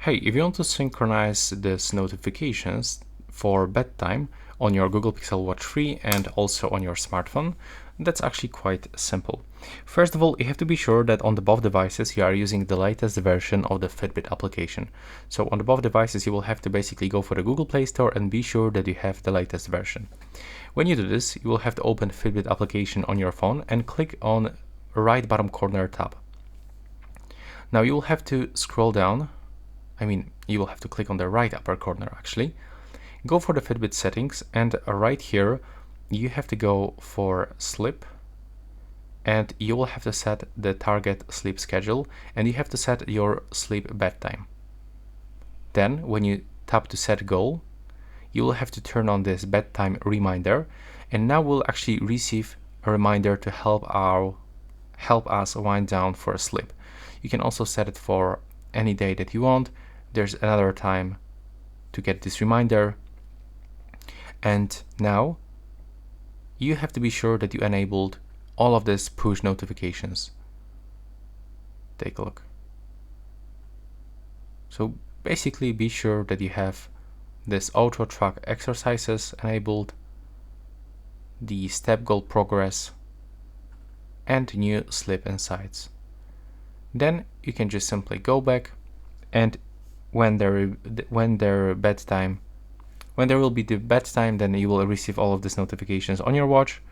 Hey, if you want to synchronize these notifications for bedtime on your Google Pixel Watch 3 and also on your smartphone, that's actually quite simple. First of all, you have to be sure that on the both devices you are using the latest version of the Fitbit application. So on the both devices you will have to basically go for the Google Play Store and be sure that you have the latest version. When you do this, you will have to open Fitbit application on your phone and click on right bottom corner tab. Now you will have to scroll down. You will have to click on the right upper corner actually. Go for the Fitbit settings, and right here you have to go for sleep, and you will have to set the target sleep schedule, and you have to set your sleep bedtime. Then when you tap to set goal, you will have to turn on this bedtime reminder, and now we'll actually receive a reminder to help us wind down for sleep. You can also set it for any day that you want. There's another time to get this reminder. And now you have to be sure that you enabled all of these push notifications. Take a look. So basically be sure that you have this auto track exercises enabled, the step goal progress, and new sleep insights. Then you can just simply go back, and when there will be the bedtime, then you will receive all of these notifications on your watch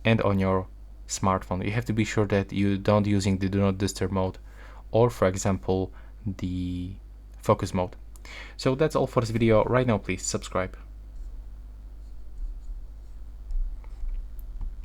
and on your smartphone. You have to be sure that you don't using the do not disturb mode, or for example the focus mode. So that's all for this video. Right now, please subscribe.